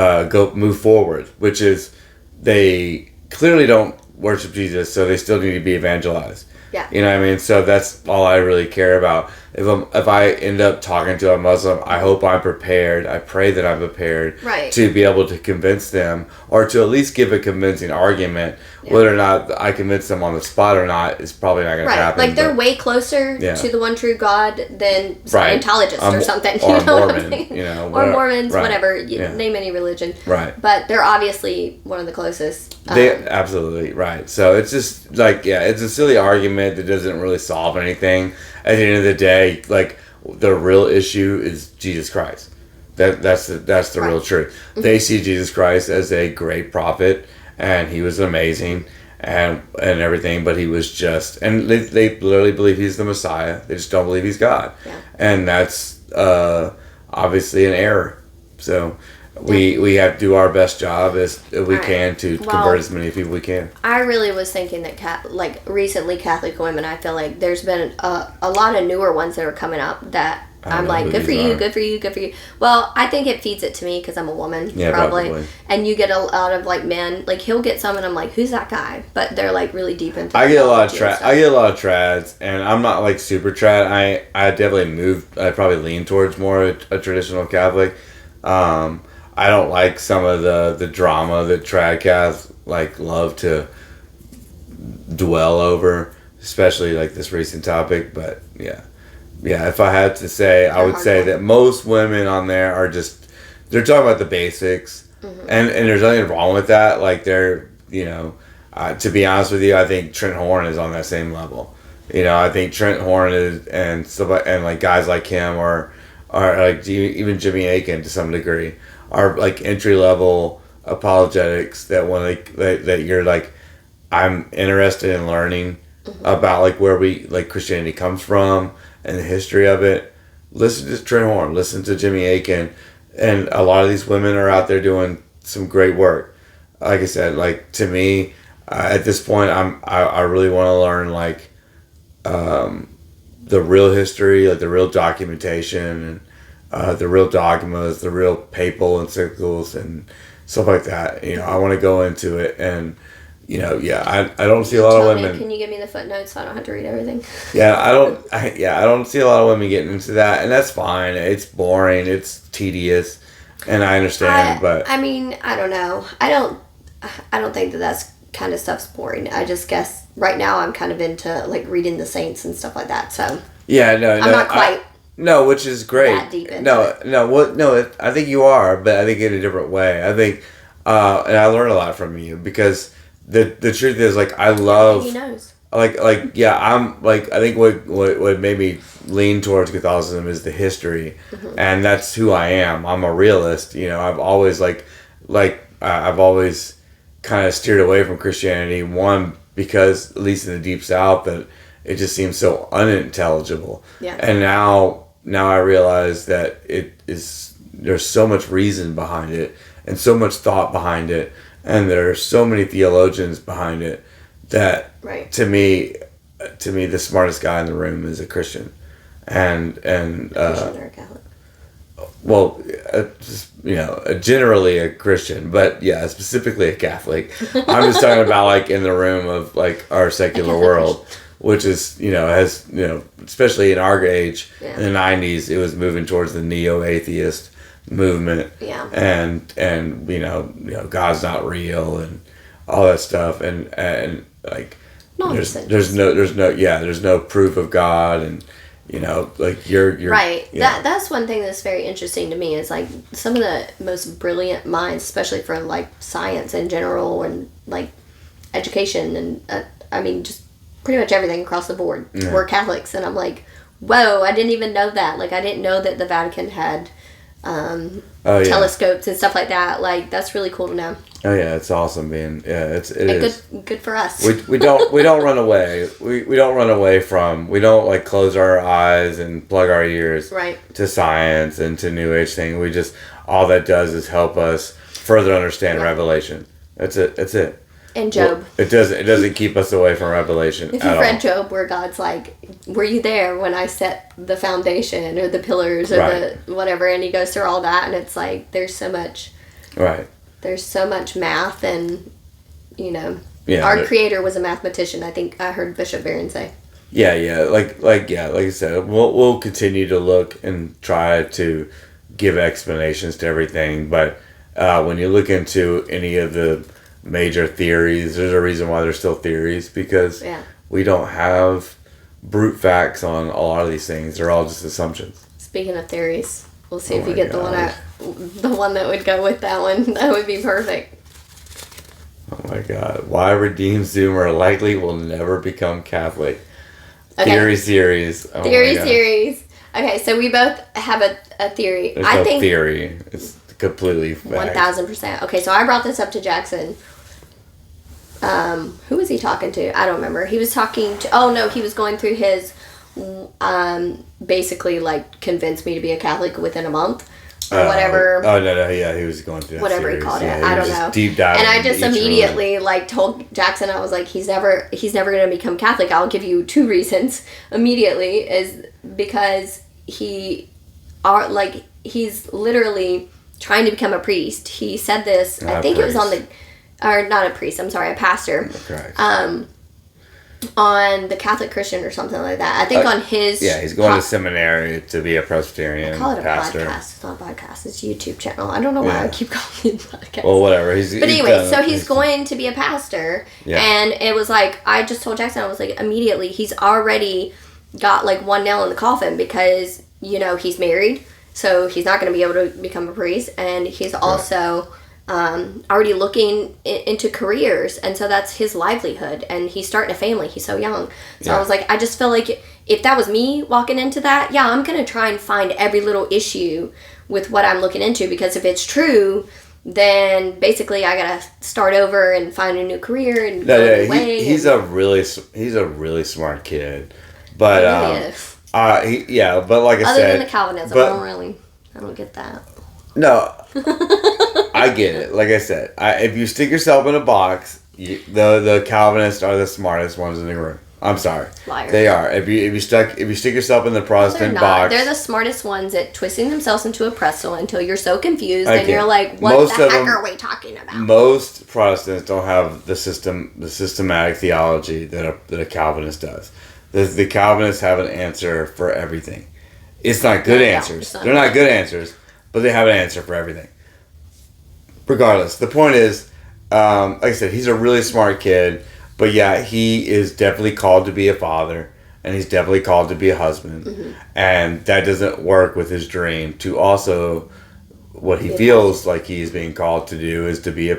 go move forward, which is they clearly don't worship Jesus, so they still need to be evangelized. Yeah. You know what I mean? So that's all I really care about. If I end up talking to a Muslim, I hope I'm prepared. I pray that I'm prepared to be able to convince them, or to at least give a convincing argument. Yeah. Whether or not I convince them on the spot or not is probably not going to happen. Like they're way closer to the one true God than Scientologists or something. Or Mormon, or Mormons, whatever. Name any religion. Right. But they're obviously one of the closest. Absolutely, right. So it's just like, it's a silly argument that doesn't really solve anything. At the end of the day, like the real issue is Jesus Christ. That's the real truth. Mm-hmm. They see Jesus Christ as a great prophet, and he was amazing and everything, but he was just, and they literally believe he's the Messiah. They just don't believe he's God. Yeah. And that's obviously an error. So we have to do our best job as we can to convert as many people we can. I really was thinking that recently Catholic women, I feel like there's been a lot of newer ones that are coming up that I'm like, good for you. Well, I think it feeds it to me because I'm a woman, probably. And you get a lot of like men, like he'll get some and I'm like, who's that guy? But they're like really deep into I get a lot of trads, and I'm not like super trad. I definitely I probably lean towards more a traditional Catholic. I don't like some of the drama that trad Caths like love to dwell over, especially like this recent topic. But yeah, if I had to say, I would say that most women on there are they're talking about the basics, and there's nothing wrong with that. Like they're, to be honest with you, I think Trent Horn is on that same level. I think Trent Horn is, and like guys like him are like even Jimmy Akin to some degree are like entry level apologetics that that you're like, I'm interested in learning about like where Christianity comes from and the history of it. Listen to Trent Horn, listen to Jimmy Akin, and a lot of these women are out there doing some great work. Like I said, like to me, at this point, I really want to learn like the real history, like the real documentation, and the real dogmas, the real papal encyclicals and stuff like that. I want to go into it and I don't see a lot of women. Can you give me the footnotes so I don't have to read everything? I don't see a lot of women getting into that, and that's fine. It's boring, it's tedious, and I understand. But I mean, I don't know. I don't think that's kind of stuff's boring. I just guess right now I'm kind of into like reading the saints and stuff like that. So I'm not quite. No, which is great. That deep into it. I think you are, but I think in a different way. I think, and I learn a lot from you because the truth is, like, I love. He knows. I'm like, I think what made me lean towards Catholicism is the history, and that's who I am. I'm a realist. I've always I've always kind of steered away from Christianity. One, because at least in the Deep South, that it just seems so unintelligible. Yeah. And now I realize that there's so much reason behind it and so much thought behind it, and there are so many theologians behind it that to me the smartest guy in the room is a Christian, and Christian or a Catholic. Well, generally a Christian, but specifically a Catholic. I'm just talking about like in the room of like our secular world. Which is, has, especially in our age, in the 90s, it was moving towards the neo-atheist movement. Yeah. And God's not real and all that stuff. And like, there's no proof of God. And, like you're right. That's one thing that's very interesting to me is like some of the most brilliant minds, especially for like science in general and like education and, just pretty much everything across the board were Catholics, and I'm like, whoa, I didn't even know that. Like, I didn't know that the Vatican had telescopes and stuff like that. Like, that's really cool to know. Oh yeah, it's awesome being it is good for us. We don't run away. We don't run away from. We don't like close our eyes and plug our ears to science and to New Age thing. We just all that does is help us further understand Revelation. That's it. And Job. Well, it doesn't keep us away from Revelation. If you've read Job, where God's like, "Were you there when I set the foundation or the pillars or the whatever?" And he goes through all that, and it's like there's so much. Right. There's so much math, and our Creator was a mathematician. I think I heard Bishop Barron say. Like I said, we'll continue to look and try to give explanations to everything, but when you look into any of the major theories, there's a reason why they're still theories, because we don't have brute facts on a lot of these things. They're all just assumptions. Speaking of theories, we'll see if you get the one that would go with that one. That would be perfect. Oh my God. Why redeemed Zoomer likely will never become Catholic. Okay. Theory series. Oh theory series. Okay, so we both have a theory. There's no theory. It's completely fact. 1000%. Okay, so I brought this up to Jackson. Who was he talking to? I don't remember. He was talking to... he was going through his... basically, like, convinced me to be a Catholic within a month. Or whatever. He was going through that whatever series. He called it. I don't know. Deep dive. And I just immediately, told Jackson, I was like, he's never going to become Catholic. I'll give you 2 reasons immediately. Is because he's literally trying to become a priest. He said this, I think it was on the... Or not a priest, I'm sorry, a pastor. On the Catholic Christian or something like that. I think on his... Yeah, he's going to seminary to be a Presbyterian pastor. I call it a podcast. It's not a podcast. It's a YouTube channel. I don't know why I keep calling it a podcast. Well, whatever. But anyway, so he's going to be a pastor. Yeah. And it was like, I just told Jackson, I was like, immediately, he's already got one nail in the coffin because, he's married. So he's not going to be able to become a priest. And he's also... already looking into careers, and so that's his livelihood, and he's starting a family. He's so young. So I was like, I just feel like if that was me walking into that, I'm gonna try and find every little issue with what I'm looking into, because if it's true, then basically I gotta start over and find a new career and he's a really smart kid, but but like I said, other than the Calvinism, I don't get that. No, I get it. Like I said, if you stick yourself in a box, the Calvinists are the smartest ones in the room. I'm sorry. Liars. They are. If you stick yourself in the Protestant box, they're the smartest ones at twisting themselves into a pretzel until you're so confused and you're like, what the heck are we talking about? Most Protestants don't have the systematic theology that a Calvinist does. The Calvinists have an answer for everything. It's not good answers. They're not good answers, but they have an answer for everything. Regardless, the point is, like I said, he's a really smart kid, but yeah, he is definitely called to be a father, and he's definitely called to be a husband, and that doesn't work with his dream to also. What he feels like he's being called to do is to be a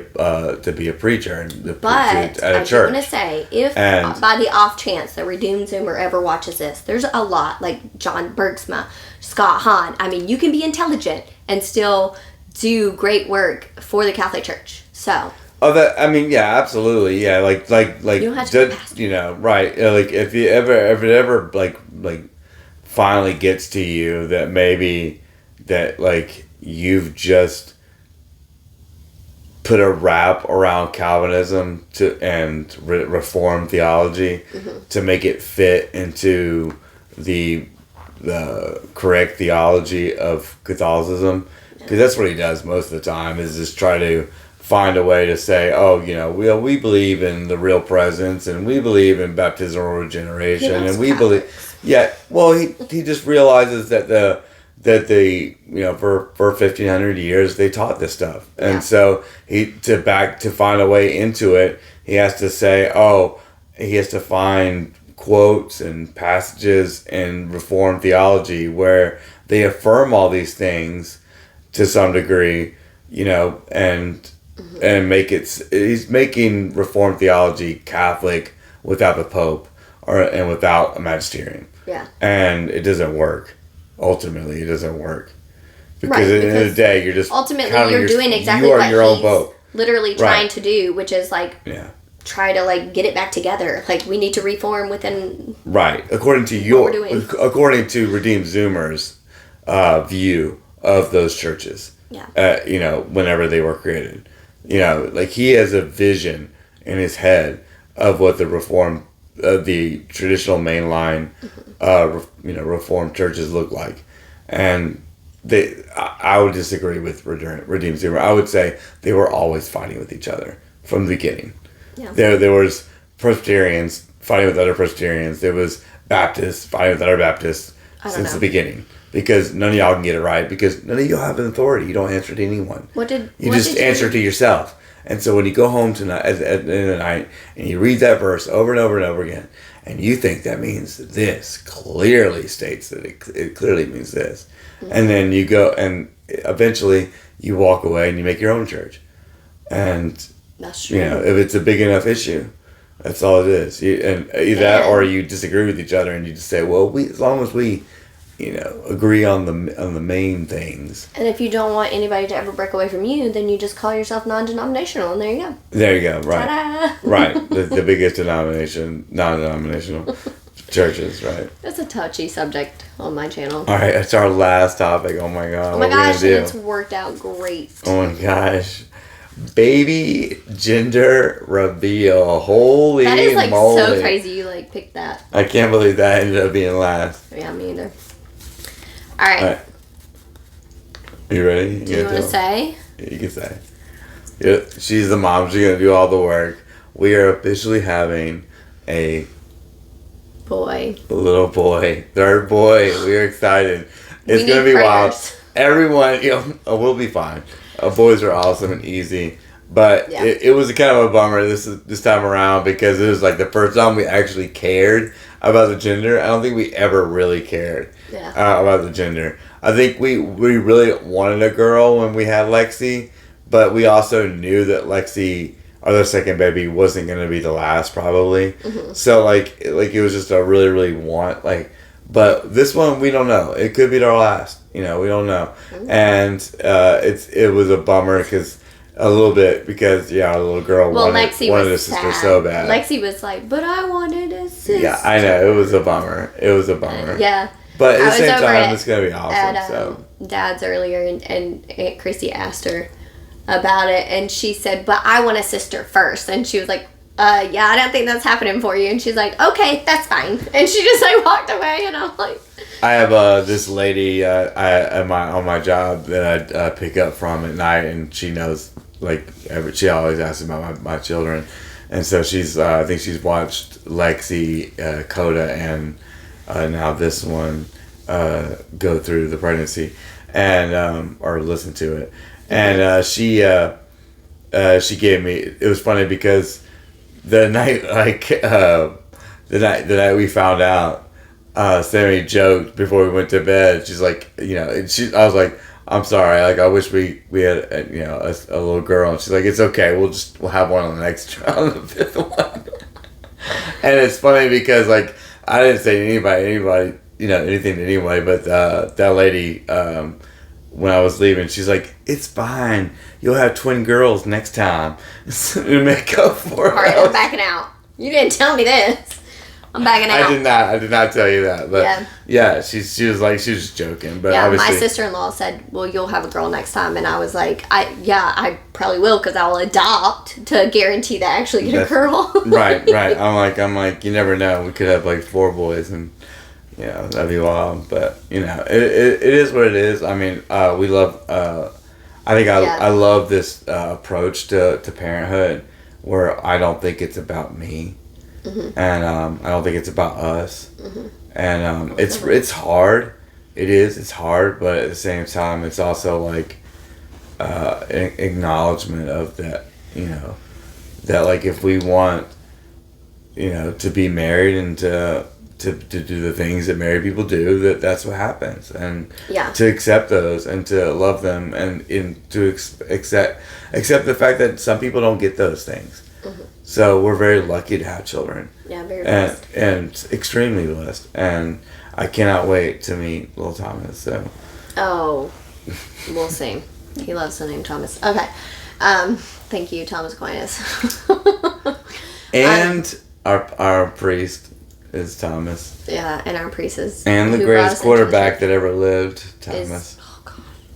preacher and at a church. I want to say, if by the off chance that Redeemed Zoomer ever watches this, there's a lot like John Bergsma, Scott Hahn. I mean, you can be intelligent and still do great work for the Catholic Church. So. Oh, that I mean, yeah, absolutely, yeah, like you don't have to be a pastor. Right? Like if it ever like finally gets to you that maybe that like. You've just put a wrap around Calvinism and Reformed theology to make it fit into the correct theology of Catholicism, because that's what he does most of the time, is just try to find a way to say, oh, we believe in the real presence, and we believe in baptismal regeneration, and we believe, he just realizes that for 1,500 years they taught this stuff, and so to find a way into it, he has to say, he has to find quotes and passages in Reformed theology where they affirm all these things to some degree, and make it. He's making Reformed theology Catholic without the Pope and without a magisterium. Yeah, and it doesn't work. Ultimately, it doesn't work because at the end of the day, you're just you're doing exactly what your own boat. Literally trying to do, which is try to get it back together. Like, we need to reform within according to Redeemed Zoomer's view of those churches. Whenever they were created, he has a vision in his head of what the the traditional mainline Reformed churches look like, and I would disagree with Redeemed Zoomer. I would say they were always fighting with each other from the beginning. There was Presbyterians fighting with other Presbyterians. There was Baptists fighting with other Baptists since the beginning, because none of y'all can get it right, because none of y'all have an authority. You don't answer to anyone. You just answer to yourself. And so when you go home tonight at the end of the night and you read that verse over and over and over again, and you think that means this, clearly states that it clearly means this, and then you go and eventually you walk away and you make your own church, and that's true. If it's a big enough issue, that's all it is. That or you disagree with each other and you just say, well, as long as we agree on the main things. And if you don't want anybody to ever break away from you, then you just call yourself non-denominational, and there you go. There you go, right. Ta-da! Right, the biggest non-denominational churches, right? That's a touchy subject on my channel. All right, that's our last topic. Oh my god. Oh my gosh, and it's worked out great. Oh my gosh. Baby gender reveal. Holy moly. That is so crazy you picked that. I can't believe that ended up being last. Yeah, me either. All right. You ready? Do you want to say? You can say. Yeah, she's the mom. She's going to do all the work. We are officially having a little boy. Third boy. We are excited. It's going to be wild. Everyone, we'll be fine. Boys are awesome and easy. But it was kind of a bummer this time around, because it was the first time we actually cared about the gender. I don't think we ever really cared about the gender. I think we really wanted a girl when we had Lexi, but we also knew that Lexi, our second baby, wasn't going to be the last probably. Mm-hmm. So it was just a really, really want but this one we don't know. It could be our last. We don't know. Mm-hmm. And it was a bummer a little bit because our little girl wanted a sister so bad. Lexi was but I wanted a sister. Yeah, I know. It was a bummer. Yeah. But at the same time, it's going to be awesome. At Dad's earlier, and Aunt Chrissy asked her about it, and she said, but I want a sister first. And she was like, yeah, I don't think that's happening for you. And she's like, okay, that's fine. And she just like walked away, and I'm like, I have this lady on my job that I pick up from at night, and she knows, like, she always asks about my children. And so she's, I think she's watched Lexi, Coda, and now this one go through the pregnancy, and or listen to it. And she gave me. It was funny because the night, the night we found out, Sammy joked before we went to bed. She's like, and I was like, I'm sorry. Like, I wish we had, a little girl. And she's like, it's okay. We'll have one on the next on the fifth one. And it's funny because, like, I didn't say to anybody, anything to anybody, but that lady, when I was leaving, she's like, it's fine. You'll have twin girls next time to make up for it. All right, I'm backing out. You didn't tell me this. I'm backing out. I did not tell you that, but yeah, she was just joking. But yeah, obviously, my sister-in-law said, well, you'll have a girl next time, and I was like, I probably will, because I will adopt to guarantee that I actually get a girl. right. I'm like, you never know. We could have like 4 boys, and that'd be wild. But it is what it is. I mean, we love. I think I love this approach to parenthood, where I don't think it's about me. Mm-hmm. And I don't think it's about us. Mm-hmm. And it's hard. It is. It's hard, but at the same time, it's also like an acknowledgement of that. That like if we want, to be married and to do the things that married people do, that's what happens, and to accept those and to love them and to accept the fact that some people don't get those things. Mm-hmm. So we're very lucky to have children. Yeah, very blessed. And extremely blessed. And I cannot wait to meet little Thomas. So. Oh, we'll see. He loves the name Thomas. Okay. Thank you, Thomas Aquinas. And our priest is Thomas. Yeah, and our priest is. And the greatest quarterback that ever lived, Thomas.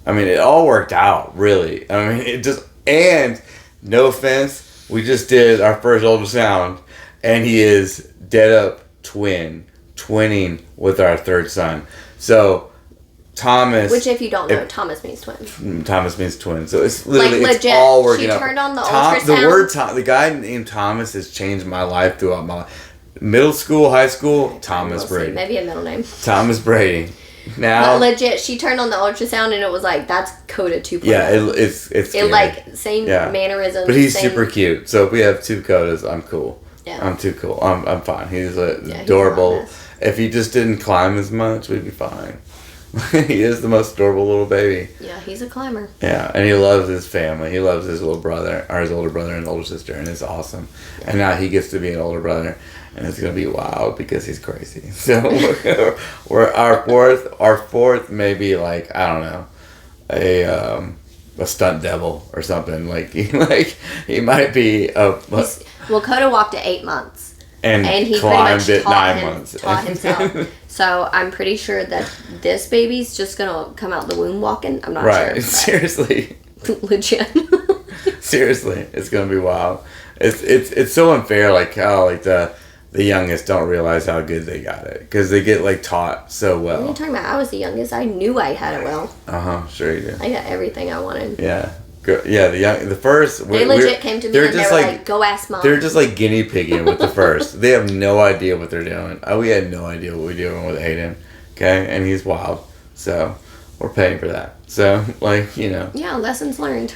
I mean, it all worked out, really. I mean, it just, and no offense, we just did our first ultrasound, and he is dead up twinning with our third son. So, Thomas... Which, if you don't know, Thomas means twin. Thomas means twin. So, it's literally, like, legit, it's all working out. She turned on the ultrasound. The guy named Thomas has changed my life throughout my life. Middle school, high school, Thomas Brady. Maybe a middle name. Thomas Brady. Now, but legit, she turned on the ultrasound and it was like, that's Coda 2.0. Yeah, it's scary. It like same mannerisms. But he's super cute. So if we have 2 Codas, I'm cool. Yeah. I'm too cool. I'm fine. He's adorable. If he just didn't climb as much, we'd be fine. He is the most adorable little baby. Yeah, he's a climber. Yeah, and he loves his family. He loves his little brother, or his older brother and older sister, and it's awesome. And now he gets to be an older brother, and it's gonna be wild because he's crazy. So we're our fourth maybe, like, I don't know, a stunt devil or something. Like he might be well, Coda walked at 8 months. And he climbed pretty much at 9 months. Taught himself. So I'm pretty sure that this baby's just gonna come out the womb walking. I'm not sure. Right, seriously. Legit. Seriously, it's gonna be wild. It's so unfair, like how like the youngest don't realize how good they got it because they get like taught so well. What are you talking about? I was the youngest. I knew I had it well. Sure you did. I got everything I wanted. Yeah. Yeah, the first... They legit came to me and they were like, go ask Mom. They're just like guinea pigging with the first. They have no idea what they're doing. We had no idea what we were doing with Aiden. Okay? And he's wild. So, we're paying for that. So, like, Yeah, lessons learned.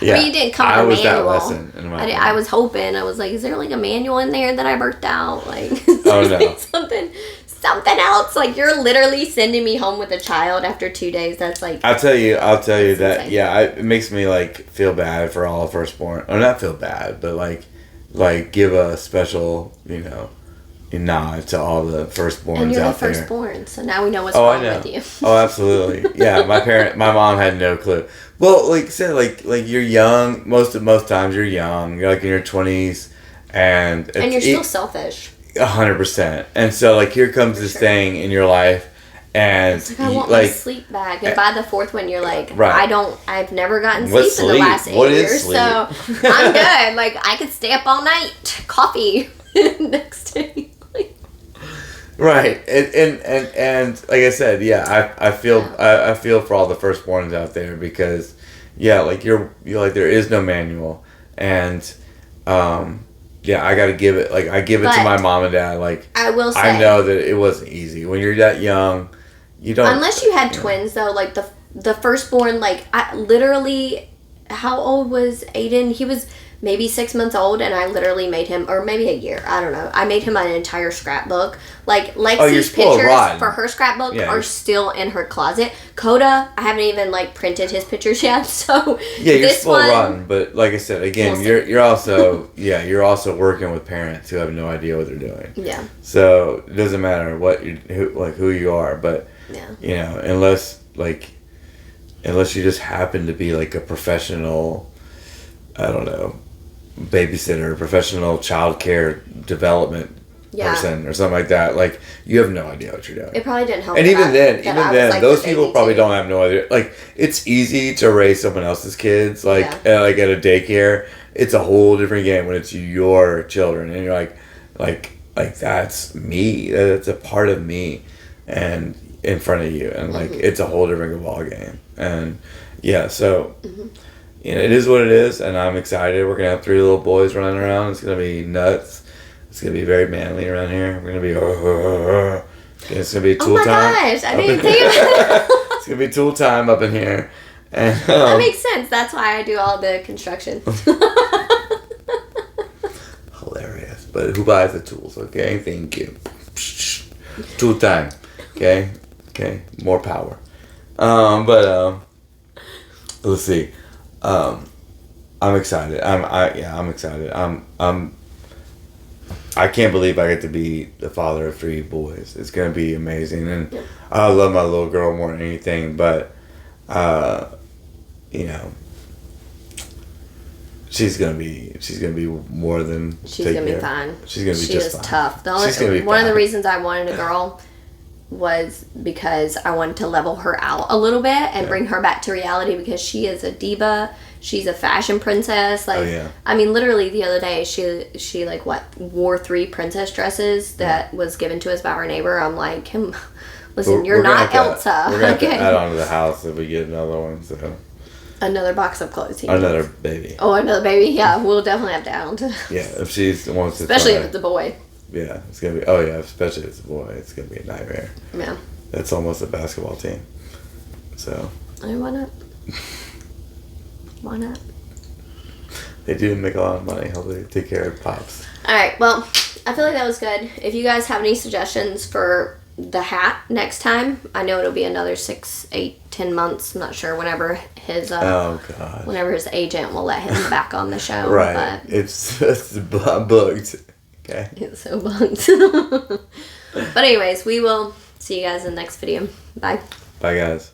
Yeah. I mean, you didn't come with a manual. That lesson in my I was hoping. I was like, is there like a manual in there that I birthed out? Like, oh, no. Something else. Like, you're literally sending me home with a child after 2 days. That's like... I'll tell you that, insane. yeah, it makes me, like, feel bad for all firstborn. Or not feel bad, but, like give a special, nod to all the firstborns out there. And you're the firstborn, so now we know what's wrong with you. Oh, absolutely. Yeah, my mom had no clue. Well, like I said, like you're young. Most times you're young. You're, like, in your 20s. And you're still selfish. 100%. And so, like, here comes this thing in your life, And it's like, I want my sleep back. And by the fourth one, you're like, I've never gotten sleep in the last 8 years. So I'm good. Like, I could stay up all night. Coffee next day. Right. And like I said, yeah, I feel for all the firstborns out there because, yeah, like you're like, there is no manual. And, yeah, I got to give it, like, I give it to my mom and dad. Like, I will say, I know that it wasn't easy. When you're that young, you don't. Unless you had twins, though, like, the firstborn, like, I literally, how old was Aiden? He was maybe 6 months old, and I literally made him, or maybe a year, I don't know. I made him an entire scrapbook. Like, Lexi's pictures for her scrapbook are still in her closet. Coda, I haven't even, like, printed his pictures yet, so yeah, you're spoiled rotten, but like I said, again, you're also, you're also working with parents who have no idea what they're doing. Yeah. So, it doesn't matter who you are, but, you know, unless you just happen to be, like, a professional, I don't know, babysitter, professional child care development person or something like that, like, you have no idea what you're doing. It probably didn't help. And even then, those people probably don't have no idea. Like, it's easy to raise someone else's kids, like like at a daycare. It's a whole different game when it's your children, and you're like that's me. That's a part of me, and in front of you, and like it's a whole different ball game. And yeah, so. You know, it is what it is, and I'm excited. We're going to have 3 little boys running around. It's going to be nuts. It's going to be very manly around here. We're going to be... It's going to be tool time. Oh my gosh, I didn't think of that. It's going to be tool time up in here. And, that makes sense. That's why I do all the construction. Hilarious. But who buys the tools, okay? Thank you. Tool time. Okay? Okay? More power. Let's see. I'm excited. I'm excited. I can't believe I get to be the father of 3 boys. It's gonna be amazing, and I love my little girl more than anything. But, you know, she's gonna be more than. She's gonna be fine. She's gonna be just fine. Tough. One of the reasons I wanted a girl was because I wanted to level her out a little bit and bring her back to reality, because she is a diva. She's a fashion princess. Like, I mean, literally the other day, she like wore 3 princess dresses that was given to us by our neighbor. I'm like, listen, you're not Elsa. We're gonna have to add on to the house if we get another one. So another box of clothes. Another baby. Oh, another baby. Yeah, we'll definitely have to add on to. Yeah, if she wants to. Especially if it's a boy. Yeah, it's gonna be. Oh yeah, especially if it's a boy, it's gonna be a nightmare. Yeah. That's almost a basketball team. So. Why not? Why not? They do make a lot of money. Help they take care of pops. All right. Well, I feel like that was good. If you guys have any suggestions for the hat next time, I know it'll be another 6, 8, 10 months. I'm not sure. Whenever his whenever his agent will let him back on the show. Right. But it's booked. Okay. It's so bugged. But anyways, we will see you guys in the next video. Bye. Bye, guys.